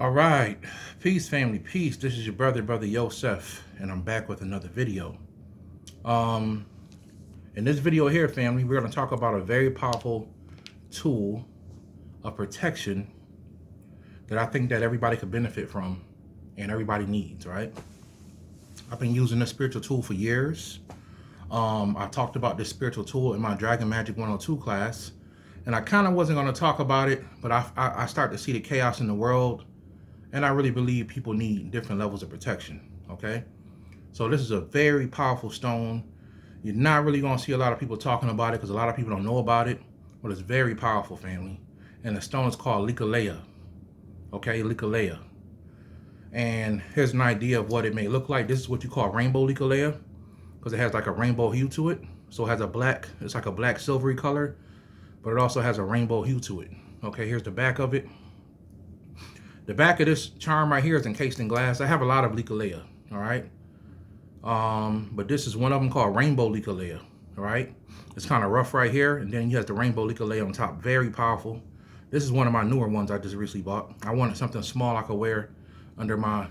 All right, peace, family, peace. This is your BroYosef, and I'm back with another video. Um, in this video here, family, we're going to talk about a very powerful tool of protection that I think that everybody could benefit from and everybody needs. Right? I've been using this spiritual tool for years. I talked about this spiritual tool in my Dragon Magic 102 class, and I kind of wasn't going to talk about it, but I started to see the chaos in the world. And I really believe people need different levels of protection, okay? So this is a very powerful stone. You're not really going to see a lot of people talking about it because a lot of people don't know about it, but it's very powerful, family. And the stone is called leklai, okay? Leklai. And here's an idea of what it may look like. This is what you call rainbow leklai because it has like a rainbow hue to it. So it has it's like a black silvery color, but it also has a rainbow hue to it. Okay, here's the back of it. The back of this charm right here is encased in glass. I have a lot of leklai, all right? But this is one of them called rainbow leklai, all right? It's kind of rough right here, and then you have the rainbow leklai on top. Very powerful. This is one of my newer ones I just recently bought. I wanted something small I could wear under my,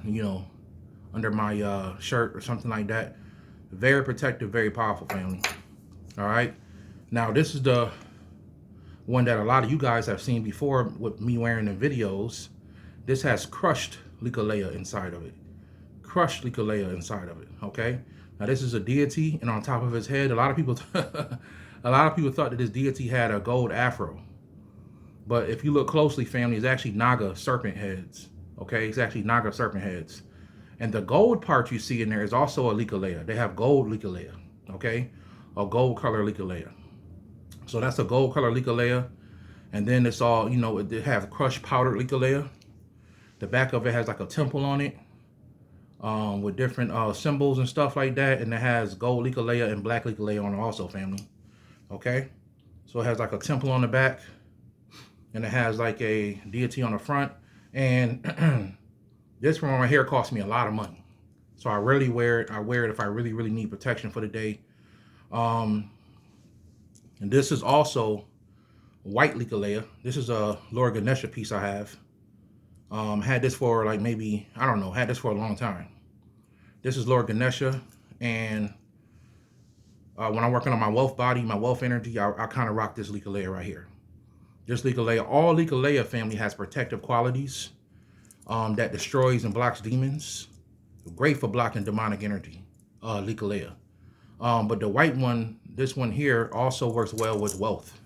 under my shirt or something like that. Very protective, very powerful, family. All right? Now, this is the one that a lot of you guys have seen before with me wearing the videos. This has crushed leklai inside of it. Crushed leklai inside of it, okay? Now this is a deity, and on top of his head, a lot of people thought that this deity had a gold afro. But if you look closely, family, it's actually Naga serpent heads, okay? It's actually Naga serpent heads. And the gold part you see in there is also a leklai. They have gold leklai, okay? A gold color leklai. So that's a gold color leklai. And then it's all, it have crushed powdered leklai. The back of it has like a temple on it with different symbols and stuff like that. And it has gold leklai and black leklai on it also, family. Okay? So it has like a temple on the back. And it has like a deity on the front. And this one right here cost me a lot of money. So I rarely wear it. I wear it if I really, really need protection for the day. And this is also white leklai. This is a Lord Ganesha piece I have. Had this for like maybe, I don't know, had this for a long time. This is Lord Ganesha, and when I'm working on my wealth body, my wealth energy, I kind of rock this leklai right here. This leklai, all leklai family has protective qualities that destroys and blocks demons. Great for blocking demonic energy, leklai. But the white one, this one here, also works well with wealth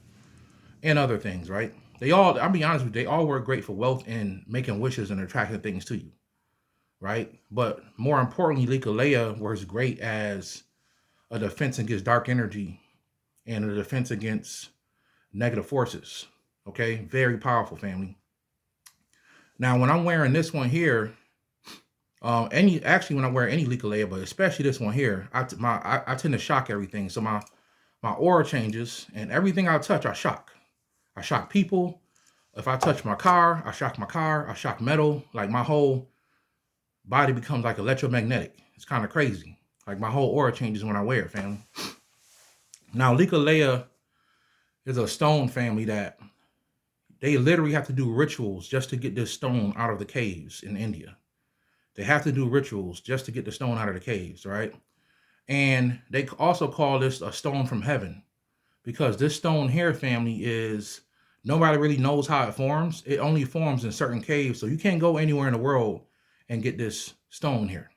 and other things, right? I'll be honest with you, they all work great for wealth and making wishes and attracting things to you, right? But more importantly, leklai works great as a defense against dark energy and a defense against negative forces, okay? Very powerful, family. Now, when I'm wearing this one here, when I wear any leklai, but especially this one here, I tend to shock everything. So my aura changes, and everything I touch, I shock. I shock people. If I touch my car, I shock my car. I shock metal. Like my whole body becomes like electromagnetic. It's kind of crazy. Like my whole aura changes when I wear it, family. Now, leklai is a stone, family, that they literally have to do rituals just to get this stone out of the caves in India. They have to do rituals just to get the stone out of the caves, right? And they also call this a stone from heaven, because this stone here, family, is nobody really knows how it forms. It only forms in certain caves. So you can't go anywhere in the world and get this stone here.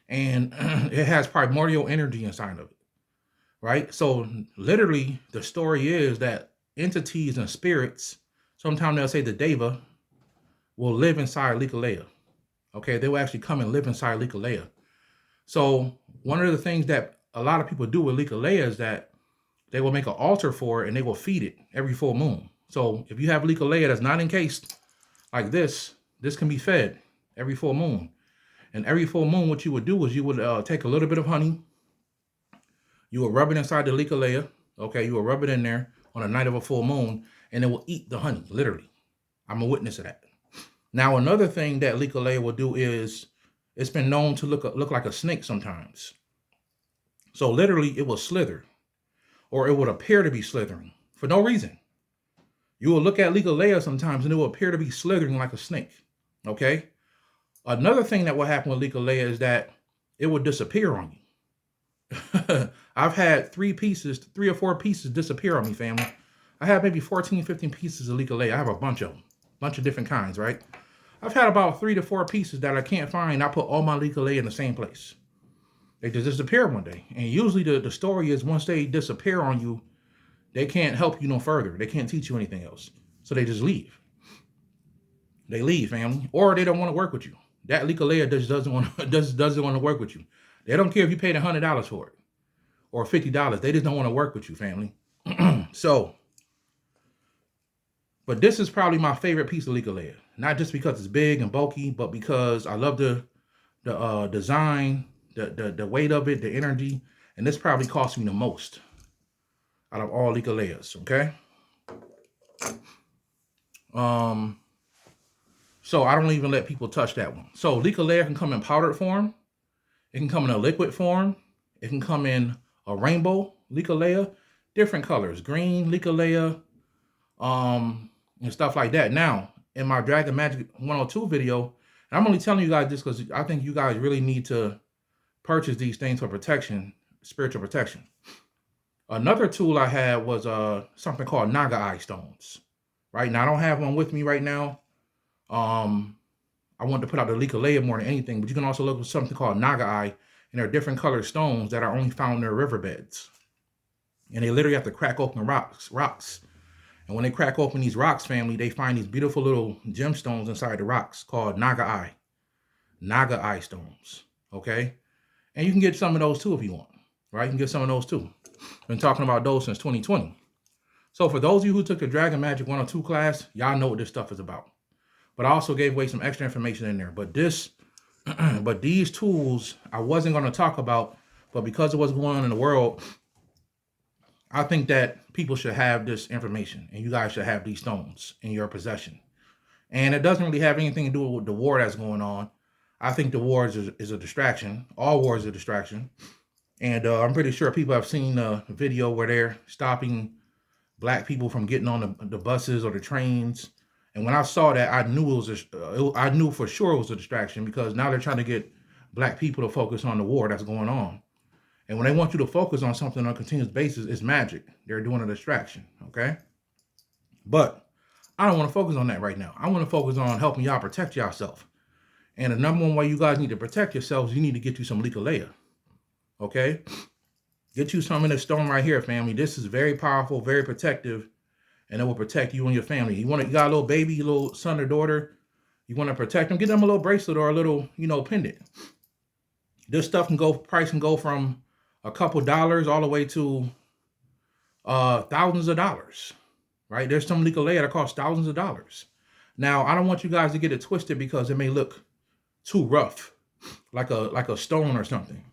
And it has primordial energy inside of it, right? So literally the story is that entities and spirits, sometimes they'll say the deva, will live inside leklai. Okay, they will actually come and live inside leklai. So one of the things that a lot of people do with leklai is that they will make an altar for it and they will feed it every full moon. So if you have leklai that's not encased like this can be fed every full moon. And every full moon, what you would do is you would take a little bit of honey. You will rub it inside the leklai. Okay, you will rub it in there on the night of a full moon, and it will eat the honey, literally. I'm a witness of that. Now, another thing that leklai will do is it's been known to look like a snake sometimes. So literally, it will slither, or it would appear to be slithering for no reason. You will look at leklai sometimes, and it will appear to be slithering like a snake. Okay. Another thing that will happen with leklai is that it will disappear on you. I've had 3 or 4 pieces disappear on me, family. I have maybe 14, 15 pieces of leklai. I have a bunch of them, bunch of different kinds, right? I've had about 3 to 4 pieces that I can't find. I put all my leklai in the same place. They just disappear one day. And usually the story is once they disappear on you, they can't help you no further. They can't teach you anything else. So they just leave. They leave, family. Or they don't want to work with you. That leklai just doesn't want to work with you. They don't care if you paid $100 for it or $50. They just don't want to work with you, family. So, but this is probably my favorite piece of leklai. Not just because it's big and bulky, but because I love the design, the weight of it, the energy, and this probably cost me the most out of all leklai's. Okay. So I don't even let people touch that one. So leklai can come in powdered form. It can come in a liquid form. It can come in a rainbow leklai, different colors, green leklai, and stuff like that. Now, in my Dragon Magic 102 video, and I'm only telling you guys this because I think you guys really need to purchase these things for protection, spiritual protection. Another tool I had was something called Naga Eye stones. Right now, I don't have one with me right now. I wanted to put out the leklai more than anything, but you can also look for something called Naga Eye, and there are different colored stones that are only found near riverbeds. And they literally have to crack open rocks. And when they crack open these rocks, family, they find these beautiful little gemstones inside the rocks called Naga Eye stones. Okay? And you can get some of those too if you want. Right? You can get some of those too. Been talking about those since 2020. So for those of you who took the Dragon Magic 102 class, y'all know what this stuff is about. But I also gave away some extra information in there. But these tools I wasn't going to talk about, but because of what's going on in the world, I think that people should have this information, and you guys should have these stones in your possession. And it doesn't really have anything to do with the war that's going on. I think the war is a distraction. All war is a distraction. And I'm pretty sure people have seen a video where they're stopping black people from getting on the buses or the trains. And when I saw that, I knew I knew for sure it was a distraction, because now they're trying to get black people to focus on the war that's going on. And when they want you to focus on something on a continuous basis, it's magic. They're doing a distraction, okay? But I don't want to focus on that right now. I want to focus on helping y'all protect yourself. And the number one way you guys need to protect yourselves, you need to get you some leklai, okay? Get you some of this stone right here, family. This is very powerful, very protective, and it will protect you and your family. You got a little baby, your little son or daughter, you want to protect them, get them a little bracelet or a little, pendant. This stuff price can go from a couple dollars all the way to thousands of dollars, right? There's some leklai that cost thousands of dollars. Now, I don't want you guys to get it twisted because it may look too rough, like a stone or something.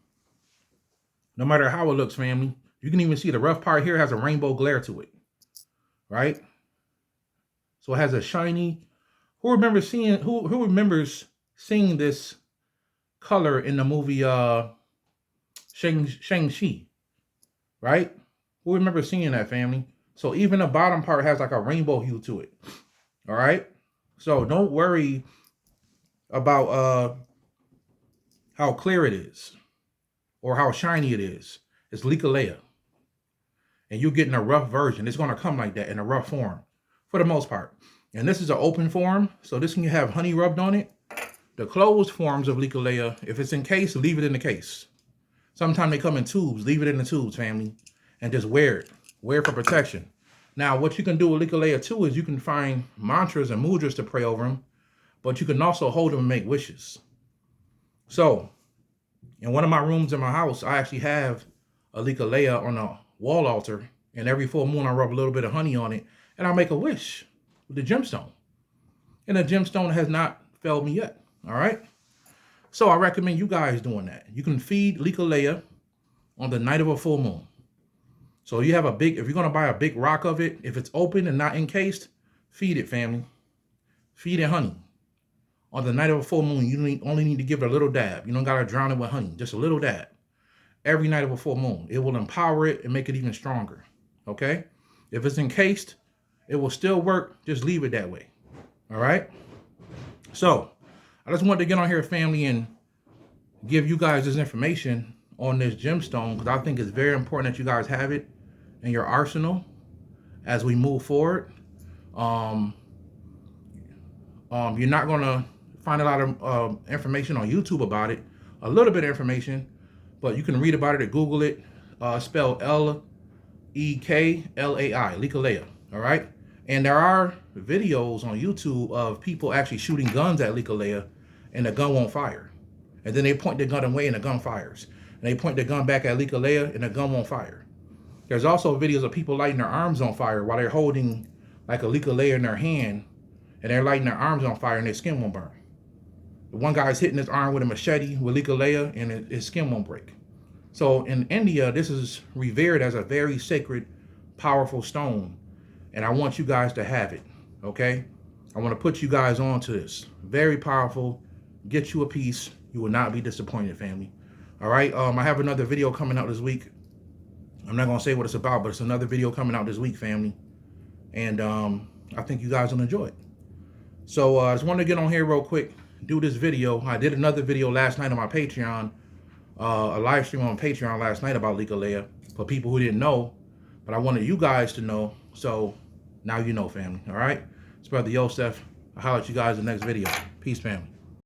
No matter how it looks, family, you can even see the rough part here has a rainbow glare to it, right? So it has a shiny. Who remembers seeing this color in the movie Shang-Chi, right? Who remembers seeing that, family? So even the bottom part has like a rainbow hue to it. All right? So don't worry about how clear it is or how shiny it is. It's leklai. And you're getting a rough version. It's going to come like that in a rough form for the most part. And this is an open form, so this can have honey rubbed on it. The closed forms of leklai, if it's in case, leave it in the case. Sometimes they come in tubes. Leave it in the tubes, family, and just wear it. Wear it for protection. Now, what you can do with leklai too is you can find mantras and mudras to pray over them, but you can also hold them and make wishes. So, in one of my rooms in my house, I actually have a leklai on a wall altar, and every full moon I rub a little bit of honey on it, and I make a wish with the gemstone. And the gemstone has not failed me yet. All right. So I recommend you guys doing that. You can feed leklai on the night of a full moon. So if you're going to buy a big rock of it, if it's open and not encased, feed it, family. Feed it honey. On the night of a full moon, you only need to give it a little dab. You don't got to drown it with honey, just a little dab. Every night of a full moon. It will empower it and make it even stronger. Okay? If it's encased, it will still work. Just leave it that way. All right? So, I just wanted to get on here, family, and give you guys this information on this gemstone because I think it's very important that you guys have it in your arsenal as we move forward. You're not gonna find a lot of information on YouTube about it. A little bit of information, but you can read about it or Google it. Spelled leklai, leklai. All right. And there are videos on YouTube of people actually shooting guns at leklai, and the gun won't fire. And then they point the gun away and the gun fires. And they point the gun back at leklai and the gun won't fire. There's also videos of people lighting their arms on fire while they're holding like a leklai in their hand, and they're lighting their arms on fire and their skin won't burn. The one guy's hitting his arm with a machete with leklai and his skin won't break. So in India, this is revered as a very sacred, powerful stone. And I want you guys to have it, okay? I want to put you guys on to this. Very powerful. Get you a piece. You will not be disappointed, family. All right? I have another video coming out this week. I'm not going to say what it's about, but it's another video coming out this week, family. And I think you guys will enjoy it. So I just wanted to get on here real quick, do this video. I did another video last night on my Patreon, a live stream on Patreon last night about leklai for people who didn't know, but I wanted you guys to know. So now you know, family. All right? It's Brother Yosef. I'll holler at you guys in the next video. Peace, family.